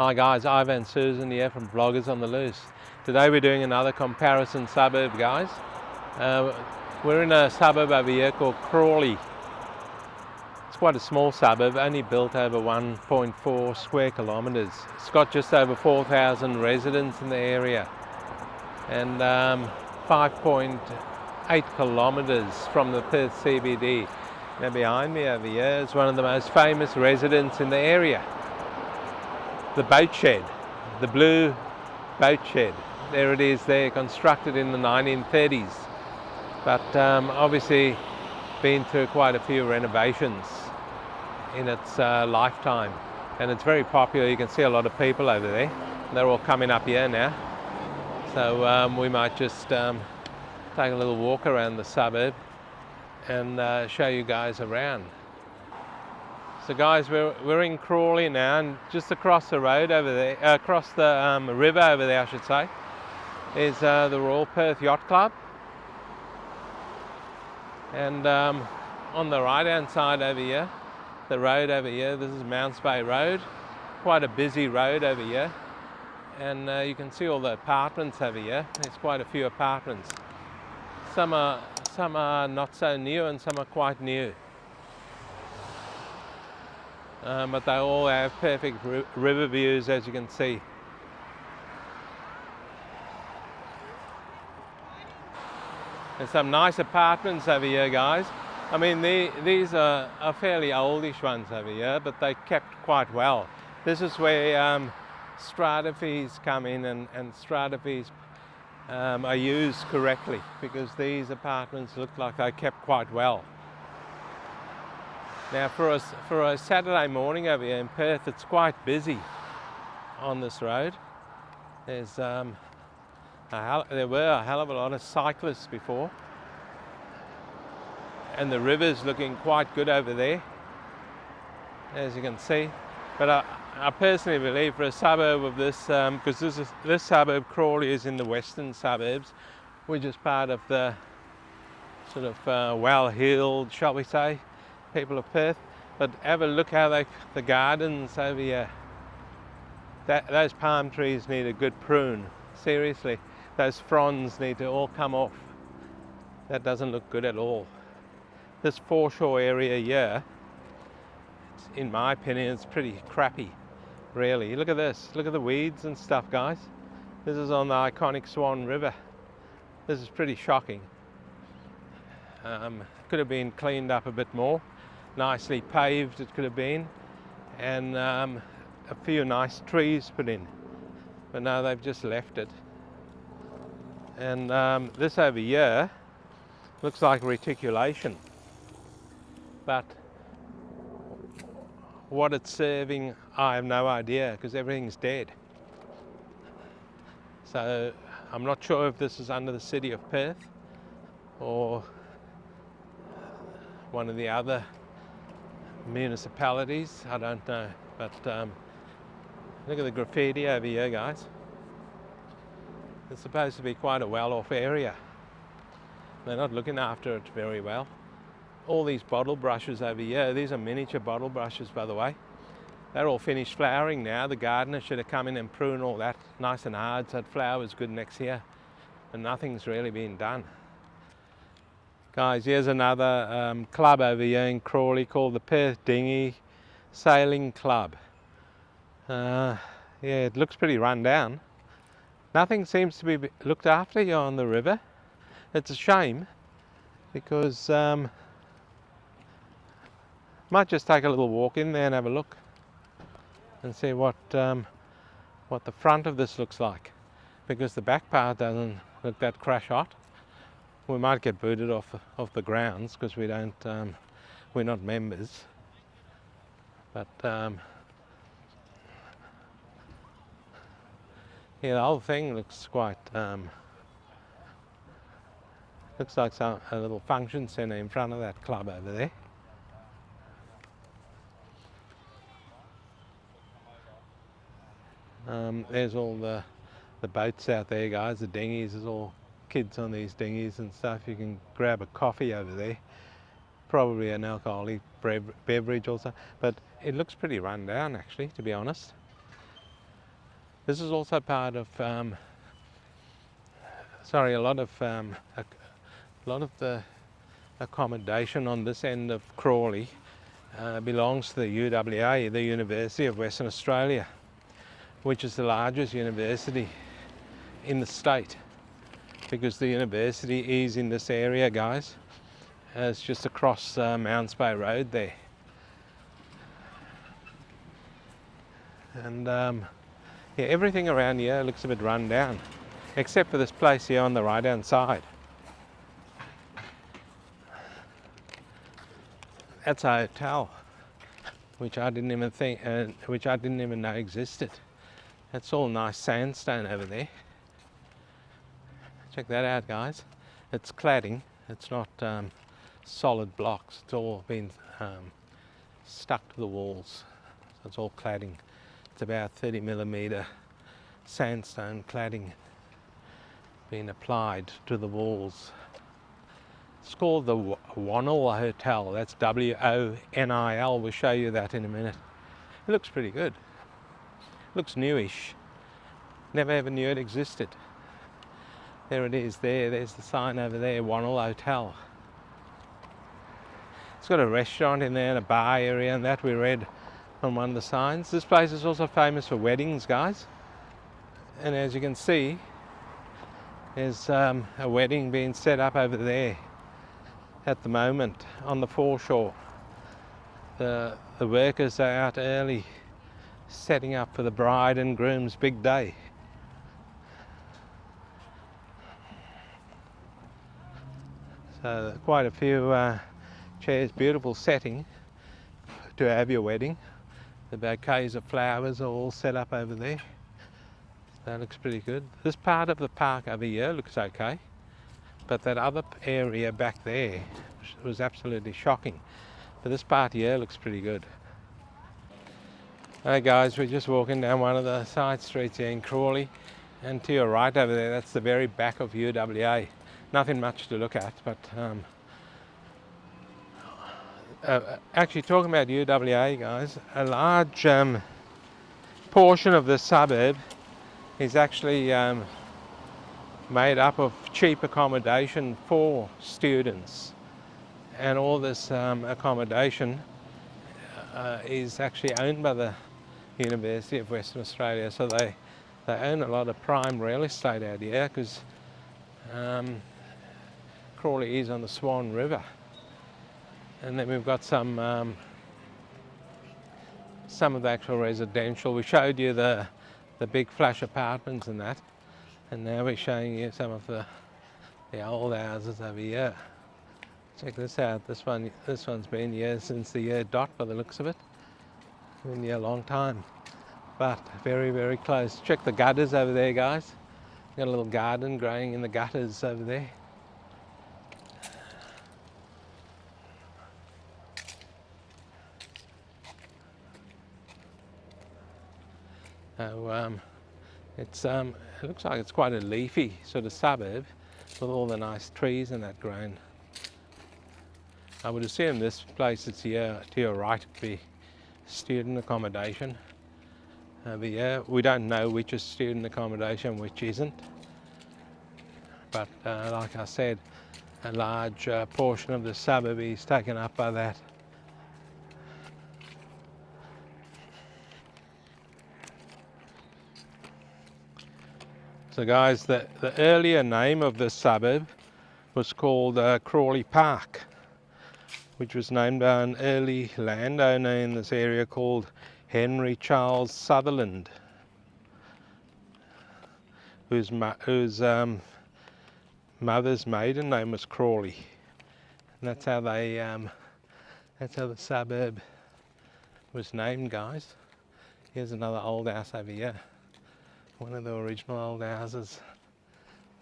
Hi guys, Ivan and Susan here from Vloggers on the Loose. Today we're doing another comparison suburb, guys. We're in a suburb over here called Crawley. It's quite a small suburb, only built over 1.4 square kilometres. It's got just over 4,000 residents in the area and 5.8 kilometres from the Perth CBD. Now behind me over here is one of the most famous residents in the area. The boat shed, the blue boat shed. There it is there, constructed in the 1930s. But obviously been through quite a few renovations in its lifetime. And it's very popular. You can see a lot of people over there. They're all coming up here now. So we might just take a little walk around the suburb and show you guys around. So guys, we're in Crawley now, and just across the road over there, across the river over there I should say, is the Royal Perth Yacht Club. And on the right hand side over here, the road over here, this is Mounts Bay Road. Quite a busy road over here. And you can see all the apartments over here. There's quite a few apartments. Some are not so new and some are quite new. But they all have perfect river views, as you can see. There's some nice apartments over here, guys. I mean, these are fairly oldish ones over here, but they kept quite well. This is where strata fees come in, and strata fees are used correctly, because these apartments look like they kept quite well. Now for a Saturday morning over here in Perth, it's quite busy on this road. There's there were a hell of a lot of cyclists before, and the river's looking quite good over there, as you can see. But I personally believe for a suburb of this, because this suburb Crawley is in the western suburbs, we're just part of the sort of well-heeled, shall we say, people of Perth. But have a look how the gardens over here. Those palm trees need a good prune. Seriously, those fronds need to all come off. That doesn't look good at all. This foreshore area here, in my opinion, it's pretty crappy, really. Look at this. Look at the weeds and stuff, guys. This is on the iconic Swan River. This is pretty shocking. Could have been cleaned up a bit more. Nicely paved it could have been, and a few nice trees put in, but no, they've just left it. And this over here looks like reticulation, but what it's serving I have no idea, because everything's dead. So I'm not sure if this is under the city of Perth or one of the other municipalities, I don't know. But look at the graffiti over here, guys. It's supposed to be quite a well-off area. They're not looking after it very well. All these bottle brushes over here, these are miniature bottle brushes, by the way. They're all finished flowering now. The gardener should have come in and pruned all that nice and hard so it flowers good next year. But nothing's really been done. Guys, here's another club over here in Crawley called the Perth Dinghy Sailing Club. Yeah, it looks pretty run down. Nothing seems to be looked after here on the river. It's a shame, because might just take a little walk in there and have a look and see what the front of this looks like, because the back part doesn't look that crash hot. We might get booted off the grounds because we don't, we're not members. But yeah, the whole thing looks quite, looks like a little function centre in front of that club over there. There's all the boats out there, guys, the dinghies. There's all kids on these dinghies and stuff. You can grab a coffee over there, probably an alcoholic beverage also, but it looks pretty run down actually, to be honest. This is also part of a lot of the accommodation on this end of Crawley belongs to the UWA, the University of Western Australia, which is the largest university in the state, because the university is in this area, guys. It's just across Mounts Bay Road there. And yeah, everything around here looks a bit run down, except for this place here on the right hand side. That's a hotel, which I didn't even know existed. That's all nice sandstone over there. Check that out, guys. It's cladding. It's not solid blocks. It's all been stuck to the walls. So it's all cladding. It's about 30mm sandstone cladding being applied to the walls. It's called the Wonnil Hotel. That's W-O-N-I-L. We'll show you that in a minute. It looks pretty good. Looks newish. Never ever knew it existed. There it is there. There's the sign over there, Wonnil Hotel. It's got a restaurant in there and a bar area, and that we read on one of the signs. This place is also famous for weddings, guys. And as you can see, there's a wedding being set up over there at the moment on the foreshore. The workers are out early setting up for the bride and groom's big day. So quite a few chairs, beautiful setting to have your wedding. The bouquets of flowers are all set up over there. That looks pretty good. This part of the park over here looks okay, but that other area back there was absolutely shocking. But this part here looks pretty good. Hey guys, we're just walking down one of the side streets here in Crawley, and to your right over there, that's the very back of UWA. Nothing much to look at, but actually talking about UWA, guys, a large portion of the suburb is actually made up of cheap accommodation for students, and all this accommodation is actually owned by the University of Western Australia, so they own a lot of prime real estate out here, because Crawley is on the Swan River. And then we've got some of the actual residential. We showed you the big flash apartments and that, and now we're showing you some of the old houses over here. Check this out. This one's been here since the year dot by the looks of it. Been here a long time, but very, very close. Check the gutters over there, guys. Got a little garden growing in the gutters over there. So it looks like it's quite a leafy sort of suburb with all the nice trees and that grown. I would assume this place that's here to your right would be student accommodation. Over here, we don't know which is student accommodation, which isn't. But like I said, a large portion of the suburb is taken up by that. So guys, the earlier name of this suburb was called Crawley Park, which was named by an early landowner in this area called Henry Charles Sutherland, whose mother's maiden name was Crawley, and that's how the suburb was named, guys. Here's another old house over here. One of the original old houses.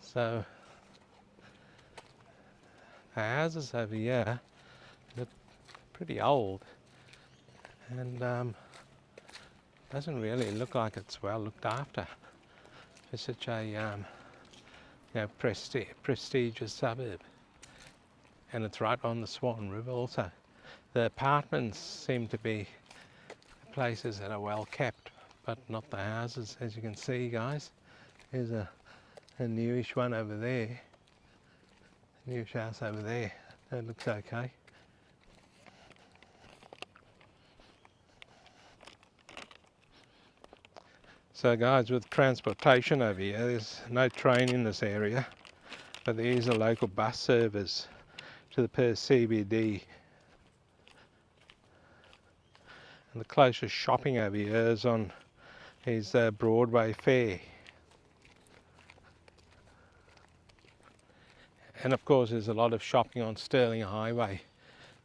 So the houses over here look pretty old, and doesn't really look like it's well looked after for such a prestigious suburb. And it's right on the Swan River also. The apartments seem to be places that are well kept but not the houses, as you can see, guys. Here's a newish one over there, newish house over there. That looks okay. So guys, with transportation over here, there's no train in this area, but there is a local bus service to the Perth CBD. And the closest shopping over here is Broadway Fair. And of course there's a lot of shopping on Stirling Highway,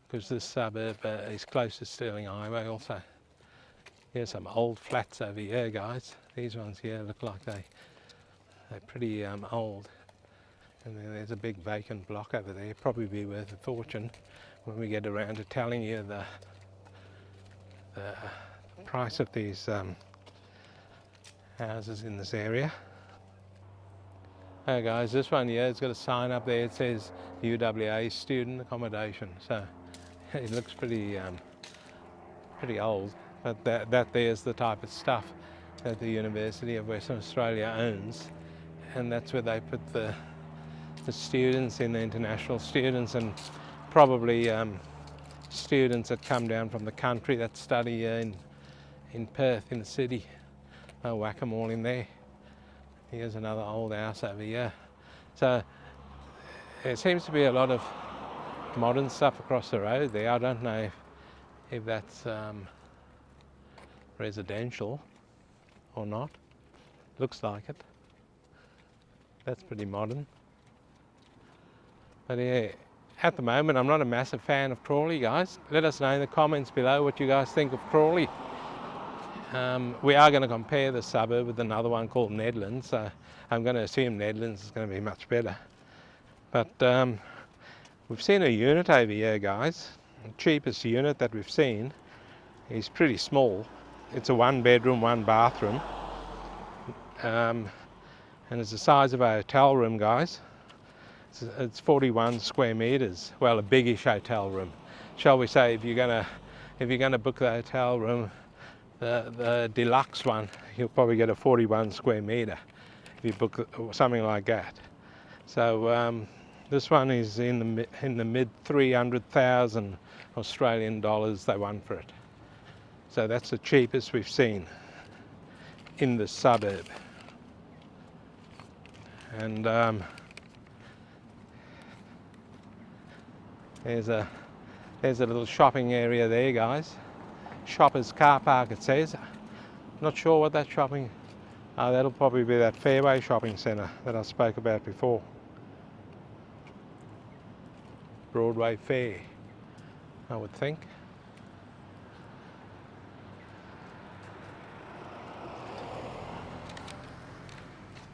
because this suburb is close to Stirling Highway also. Here's some old flats over here, guys. These ones here look like they're pretty old. And then there's a big vacant block over there, probably be worth a fortune when we get around to telling you the price of these houses in this area. Hey guys, this one here has got a sign up there. It says UWA student accommodation. So it looks pretty old, but that there's the type of stuff that the University of Western Australia owns, and that's where they put the students in, the international students, and probably students that come down from the country that study in Perth, in the city. They'll whack them all in there. Here's another old house over here. So there seems to be a lot of modern stuff across the road there. I don't know if that's residential or not. Looks like it. That's pretty modern. But yeah, at the moment I'm not a massive fan of Crawley, guys. Let us know in the comments below what you guys think of Crawley. We are going to compare the suburb with another one called Nedlands, so I'm going to assume Nedlands is going to be much better. But we've seen a unit over here, guys. The cheapest unit that we've seen is pretty small. It's a 1-bedroom, 1-bathroom, and it's the size of a hotel room, guys. It's 41 square meters. Well, a biggish hotel room, shall we say? If you're gonna book the hotel room, the deluxe one, you'll probably get a 41 square meter if you book something like that. So this one is in the mid 300,000 Australian dollars they want for it. So that's the cheapest we've seen in the suburb. And there's a little shopping area there, guys. Shoppers car park, it says. Not sure what that shopping. That'll probably be that Fairway shopping centre that I spoke about before. Broadway Fair, I would think.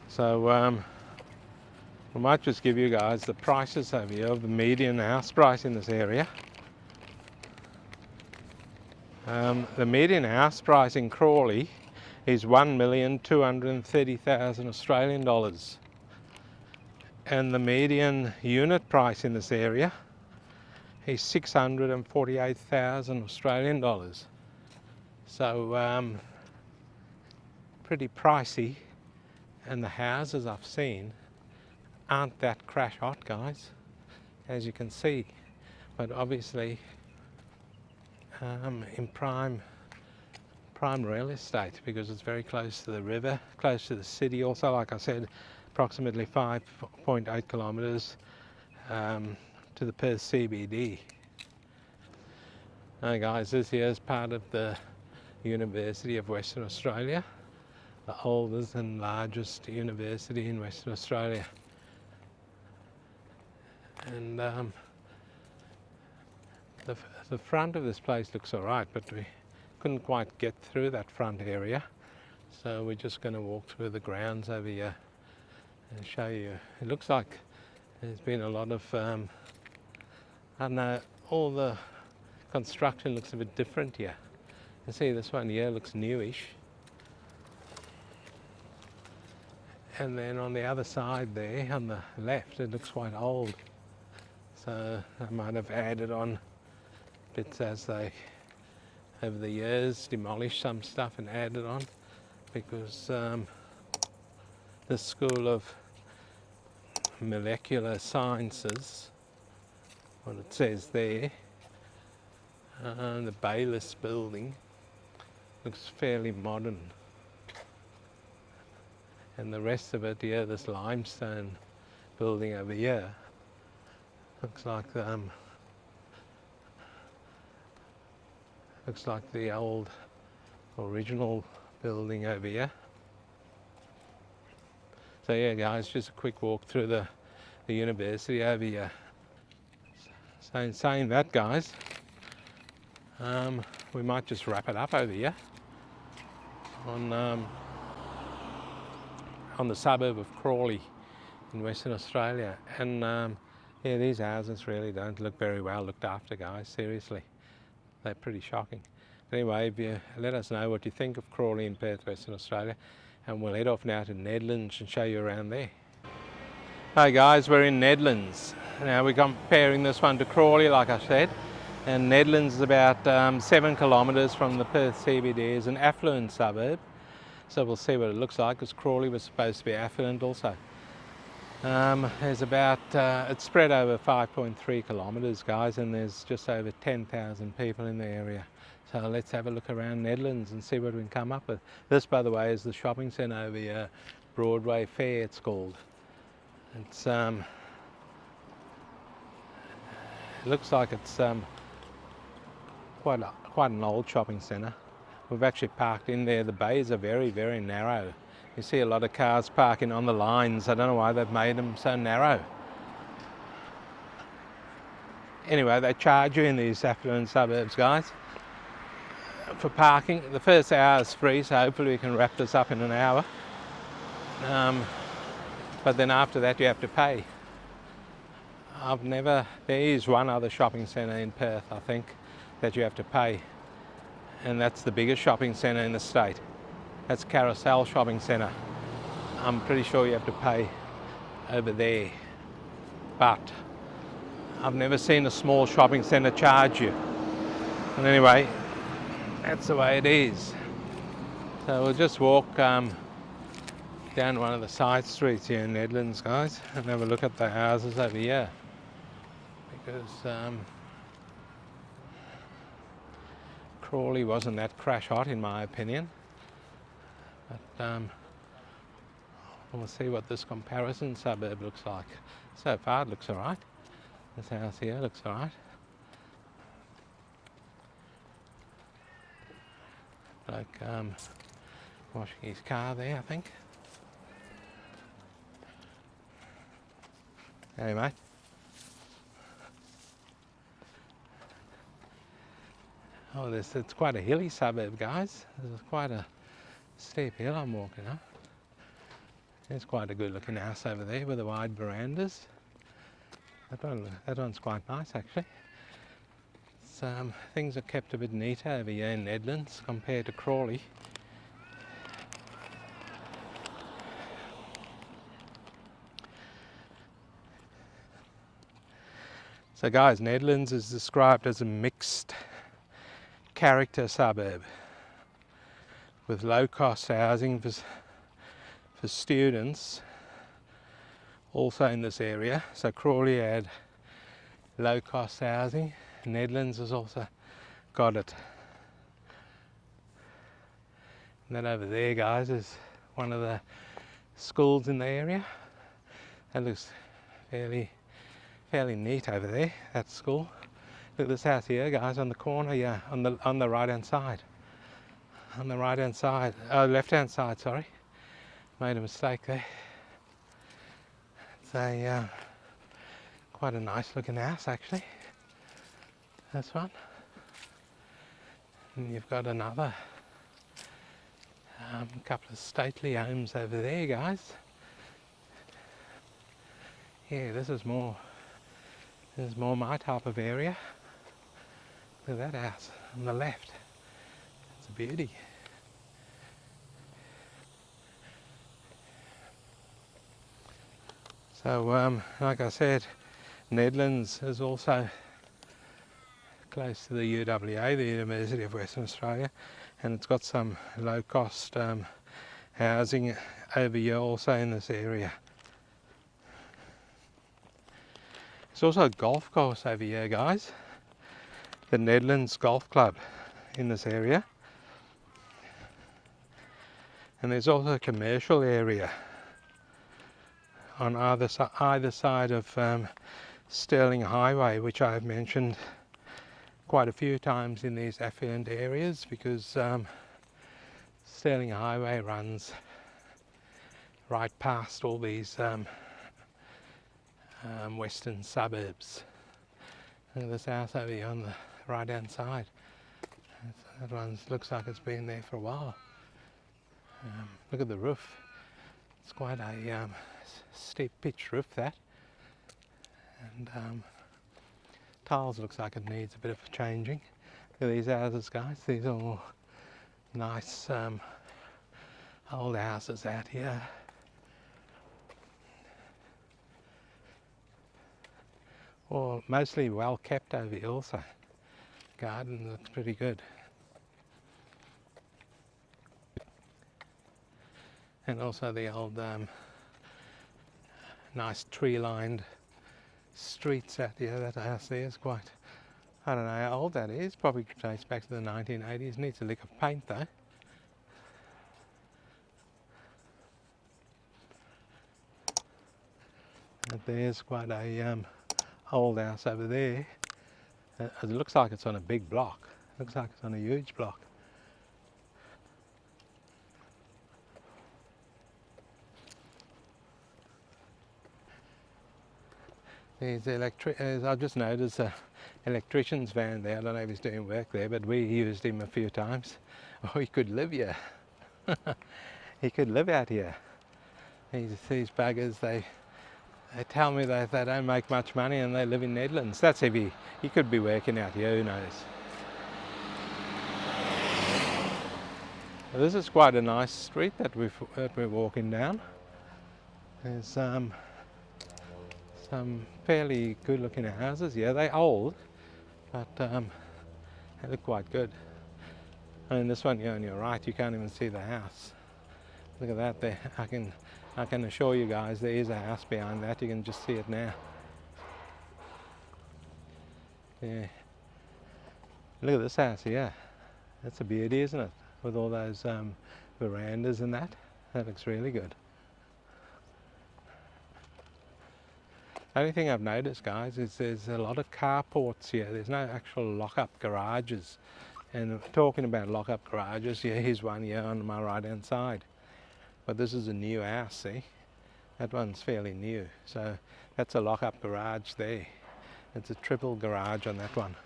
So we might just give you guys the prices over here of the median house price in this area. The median house price in Crawley is 1,230,000 Australian dollars, and the median unit price in this area is 648,000 Australian dollars. So pretty pricey, and the houses I've seen aren't that crash hot, guys, as you can see. But obviously in prime real estate, because it's very close to the river, close to the city also, like I said, approximately 5.8 kilometres to the Perth CBD. Now guys, this here is part of the University of Western Australia, the oldest and largest university in Western Australia. And the front of this place looks alright, but we couldn't quite get through that front area, so we're just going to walk through the grounds over here and show you. It looks like there's been a lot of I don't know, all the construction looks a bit different here. You see this one here looks newish, and then on the other side there on the left it looks quite old, so I might have added on bits as they over the years demolished some stuff and added on. because the School of Molecular Sciences, what it says there, the Baylis building looks fairly modern, and the rest of it here, this limestone building over here, looks like the old original building over here. So yeah guys, just a quick walk through the university over here. So in saying that guys, we might just wrap it up over here on the suburb of Crawley in Western Australia. And yeah, these houses really don't look very well looked after guys, seriously. They're pretty shocking. Anyway, if you let us know what you think of Crawley in Perth, Western Australia, and we'll head off now to Nedlands and show you around there. Hi guys, we're in Nedlands. Now we're comparing this one to Crawley, like I said, and Nedlands is about 7 kilometres from the Perth CBD. It's an affluent suburb, so we'll see what it looks like, because Crawley was supposed to be affluent also. There's about, it's spread over 5.3 kilometres guys, and there's just over 10,000 people in the area. So let's have a look around Nedlands and see what we can come up with. This, by the way, is the shopping centre over here, Broadway Fair it's called. It's it looks like it's quite an old shopping centre. We've actually parked in there. The bays are very, very narrow. You see a lot of cars parking on the lines. I don't know why they've made them so narrow. Anyway, they charge you in these affluent suburbs, guys, for parking. The first hour is free, so hopefully we can wrap this up in an hour. But then after that you have to pay. There is one other shopping centre in Perth, I think, that you have to pay. And that's the biggest shopping centre in the state. That's Carousel Shopping Centre. I'm pretty sure you have to pay over there. But I've never seen a small shopping centre charge you. And anyway, that's the way it is. So we'll just walk down one of the side streets here in Nedlands, guys, and have a look at the houses over here. Because Crawley wasn't that crash hot in my opinion. But we'll see what this comparison suburb looks like. So far it looks alright. This house here looks alright. Like washing his car there, I think. Hey mate. Oh, it's quite a hilly suburb, guys. There's quite a steep hill I'm walking up. There's quite a good looking house over there with the wide verandas. That one's quite nice actually. Things are kept a bit neater over here in Nedlands compared to Crawley. So guys, Nedlands is described as a mixed character suburb with low cost housing for students also in this area. So Crawley had low cost housing. Nedlands has also got it. And that over there, guys, is one of the schools in the area. That looks fairly neat over there, that school. Look at this house here, guys, on the corner, yeah, on the right hand side. On the right hand side, left hand side, sorry. Made a mistake there. It's quite a nice looking house actually. This one. And you've got another couple of stately homes over there, guys. Yeah, this is more my type of area. Look at that house on the left. It's a beauty. So, like I said, Nedlands is also close to the UWA, the University of Western Australia, and it's got some low-cost housing over here also in this area. There's also a golf course over here, guys. The Nedlands Golf Club in this area. And there's also a commercial area on either side of Stirling Highway, which I've mentioned quite a few times in these affluent areas, because Stirling Highway runs right past all these western suburbs. Look at this house over here on the right hand side. That one looks like it's been there for a while. Look at the roof. It's quite a steep pitched roof, that. And tiles looks like it needs a bit of changing. Look at these houses, guys. These are all nice old houses out here. Well, mostly well kept over here also. Garden looks pretty good. And also the old nice tree-lined streets out here. That house there is quite, I don't know how old that is, probably dates back to the 1980s. Needs a lick of paint though. And there's quite a old house over there. It looks like it's on a big block. Looks like it's on a huge block. I've just noticed an electrician's van there. I don't know if he's doing work there, but we used him a few times. Oh, he could live here. He could live out here. These buggers, they tell me that they don't make much money and they live in Nedlands. That's if he could be working out here, who knows. Well, this is quite a nice street that we're walking down. There's some fairly good looking houses here. They're old, but they look quite good. And this one here on your right, you can't even see the house. Look at that there. I can assure you guys there is a house behind that. You can just see it now. Yeah. Look at this house here. That's a beauty, isn't it? With all those verandas and that. That looks really good. The only thing I've noticed, guys, is there's a lot of carports here. There's no actual lock-up garages. And talking about lock-up garages, yeah, here's one here on my right-hand side. But this is a new house, see? That one's fairly new. So that's a lock-up garage there. It's a triple garage on that one.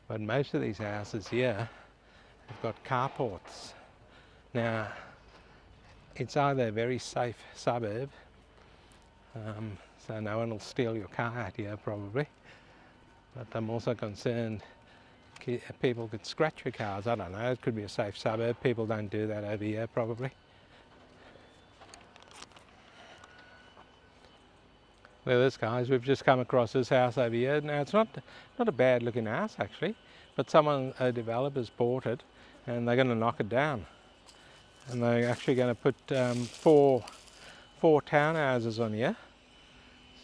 But most of these houses here have got carports. Now, it's either a very safe suburb, so no one will steal your car out here probably. But I'm also concerned people could scratch your cars. I don't know, it could be a safe suburb. People don't do that over here probably. Look at this, guys. We've just come across this house over here. Now it's not a bad looking house actually, but a developer's bought it and they're going to knock it down. And they're actually going to put four townhouses on here.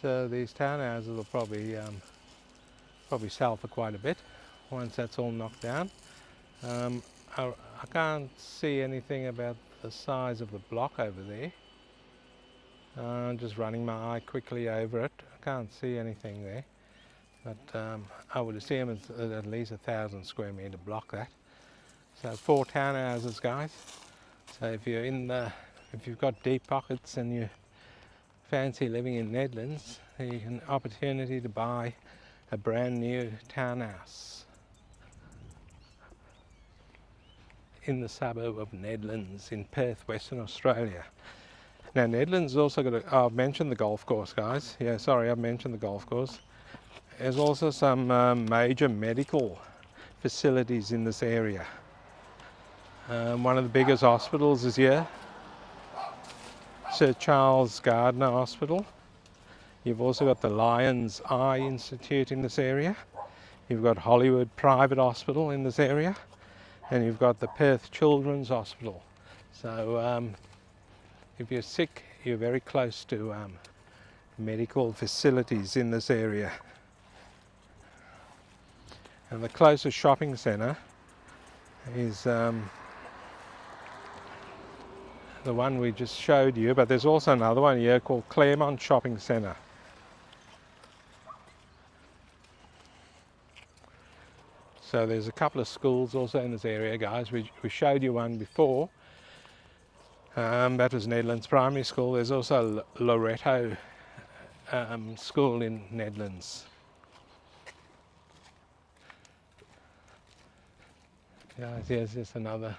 So these townhouses will probably sell for quite a bit once that's all knocked down. I can't see anything about the size of the block over there. Just running my eye quickly over it. I can't see anything there, but I would assume it's at least 1,000 square metre block, that. So 4 townhouses, guys. So if you've got deep pockets and you fancy living in Nedlands, you can opportunity to buy a brand new townhouse in the suburb of Nedlands in Perth, Western Australia. Now Nedlands has also got I've mentioned the golf course, guys. Yeah, sorry, I've mentioned the golf course. There's also some major medical facilities in this area. One of the biggest hospitals is here, Sir Charles Gardner Hospital. You've also got the Lions Eye Institute in this area. You've got Hollywood Private Hospital in this area. And you've got the Perth Children's Hospital. So if you're sick, you're very close to medical facilities in this area. And the closest shopping centre is the one we just showed you, but there's also another one here called Claremont Shopping Centre. So there's a couple of schools also in this area, guys. We showed you one before. That was Nedlands Primary School. There's also Loretto School in Nedlands. Guys, here's just another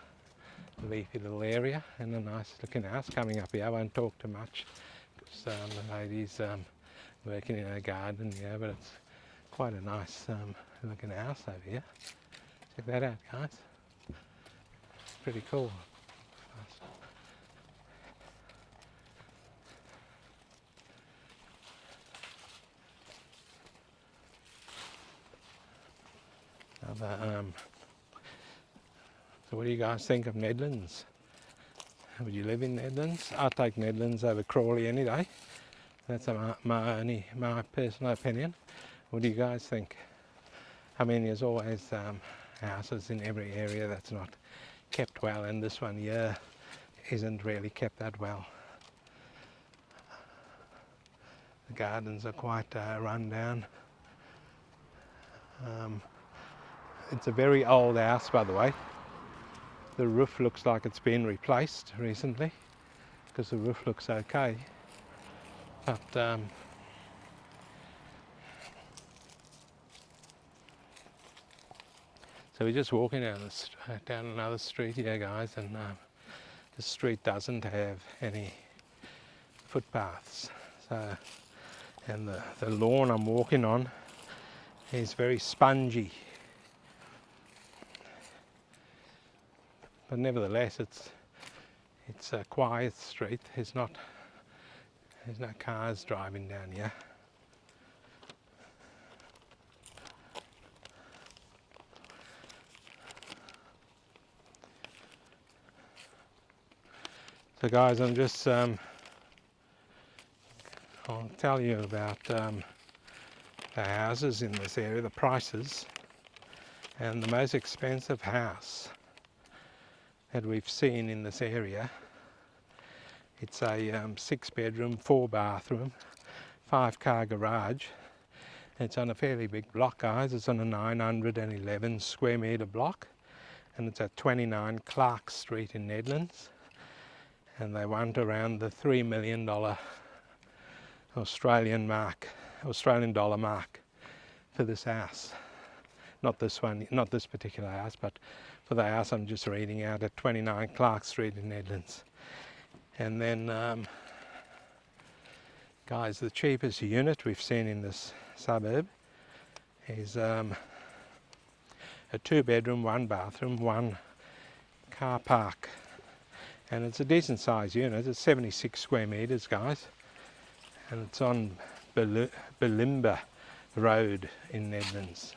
leafy little area and a nice looking house coming up here. I won't talk too much because the lady's working in her garden here, but it's quite a nice looking house over here. Check that out, guys. It's pretty cool. So what do you guys think of Nedlands? Would you live in Nedlands? I'd take Nedlands over Crawley any day. That's my personal opinion. What do you guys think? I mean, there's always houses in every area that's not kept well, and this one here isn't really kept that well. The gardens are quite run down. It's a very old house, by the way. The roof looks like it's been replaced recently because the roof looks okay. But so we're just walking down another street here, guys, and the street doesn't have any footpaths. So, and the lawn I'm walking on is very spongy. But nevertheless, it's a quiet street. There's no cars driving down here. So guys, I'm just I'll tell you about the houses in this area, the prices, and the most expensive house that we've seen in this area. It's a 6-bedroom, 4-bathroom, 5-car garage. It's on a fairly big block, guys. It's on a 911 square metre block, and it's at 29 Clark Street in Nedlands. And they want around the $3 million Australian dollar mark for this house. Not this one, not this particular house, but for the house I'm just reading out at 29 Clark Street in Nedlands. And then, guys, the cheapest unit we've seen in this suburb is a 2-bedroom, 1-bathroom, 1-car park. And it's a decent sized unit. It's 76 square metres, guys. And it's on Bulimba Road in Nedlands.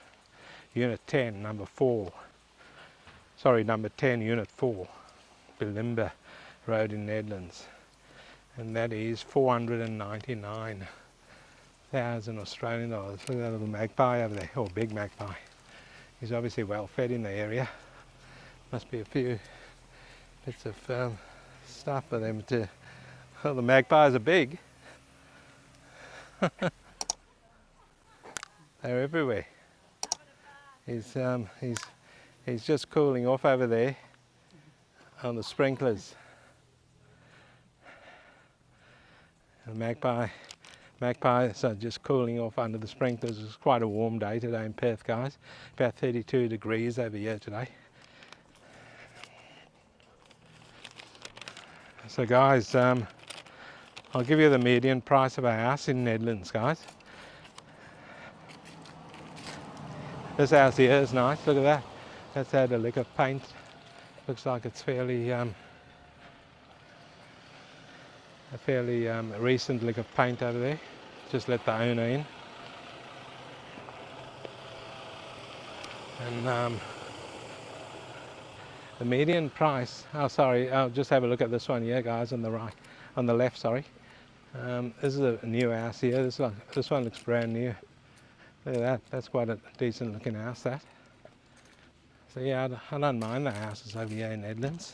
Unit 10, number 4. Sorry, number 10, unit 4. Bulimba Road in Nedlands. And that is 499,000 Australian dollars. Look at that little magpie over there, or big magpie. He's obviously well fed in the area. Must be a few bits of stuff for them to... Well, the magpies are big. They're everywhere. He's just cooling off over there on the sprinklers. And magpies are just cooling off under the sprinklers. It's quite a warm day today in Perth, guys. About 32 degrees over here today. So guys, I'll give you the median price of a house in Nedlands, guys. This house here is nice, look at that. That's had a lick of paint. Looks like it's fairly recent lick of paint over there. Just let the owner in. And the median price, oh sorry, I'll just have a look at this one here, guys, on the right. on the left, sorry. This is a new house here. This one looks brand new. Look at that. That's quite a decent looking house, that. So yeah, I don't mind the houses over here in Nedlands.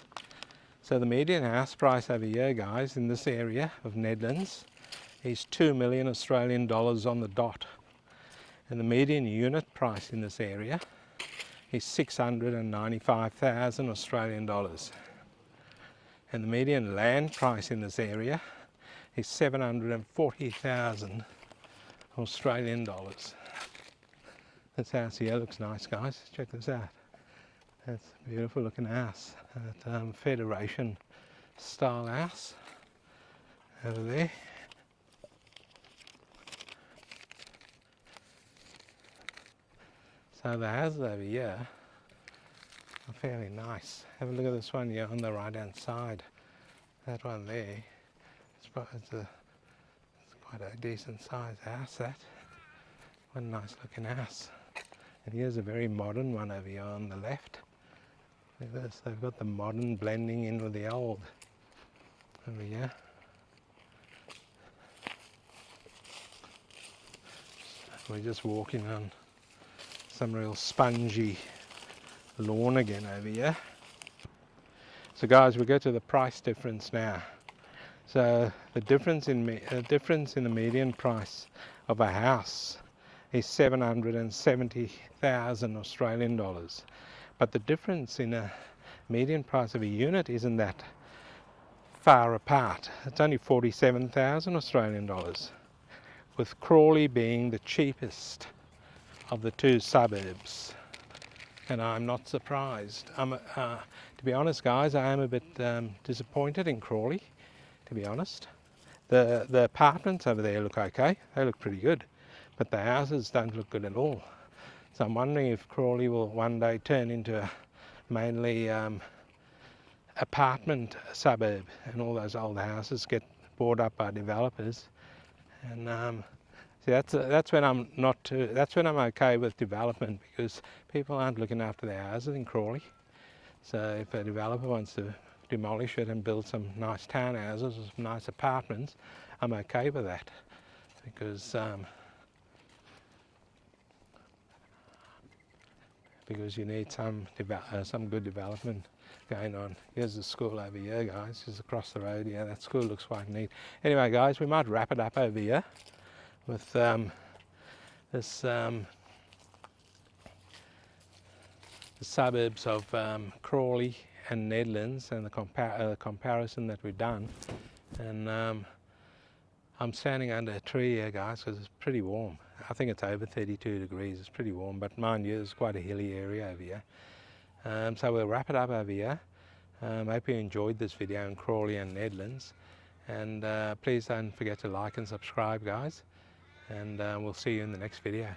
So the median house price over here, guys, in this area of Nedlands is 2 million Australian dollars on the dot. And the median unit price in this area is 695,000 Australian dollars. And the median land price in this area is 740,000 Australian dollars. This house here looks nice, guys. Check this out. That's a beautiful looking house. Federation style house over there. So the houses over here are fairly nice. Have a look at this one here on the right hand side. That one there. It's quite a decent sized house, that. One nice looking house. And here's a very modern one over here on the left. Look at this, they've got the modern blending in with the old over here. We're just walking on some real spongy lawn again over here. So guys, we go to the price difference now. So the difference in the median price of a house is 770,000 Australian dollars. But the difference in a median price of a unit isn't that far apart. It's only 47,000 Australian dollars, with Crawley being the cheapest of the two suburbs. And I'm not surprised. To be honest, guys, I am a bit disappointed in Crawley, to be honest. The apartments over there look okay. They look pretty good. But the houses don't look good at all. So I'm wondering if Crawley will one day turn into a mainly apartment suburb, and all those old houses get bought up by developers. And see, that's when I'm okay with development, because people aren't looking after their houses in Crawley. So if a developer wants to demolish it and build some nice townhouses or some nice apartments, I'm okay with that, because you need some good development going on. Here's the school over here, guys, just across the road here. That school looks quite neat. Anyway, guys, we might wrap it up over here with the suburbs of Crawley and Nedlands, and the comparison that we've done. And I'm standing under a tree here, guys, because it's pretty warm. I think it's over 32 degrees. It's pretty warm, but mind you, it's quite a hilly area over here. So we'll wrap it up over here. Hope you enjoyed this video on Crawley and Nedlands. And please don't forget to like and subscribe, guys. And we'll see you in the next video.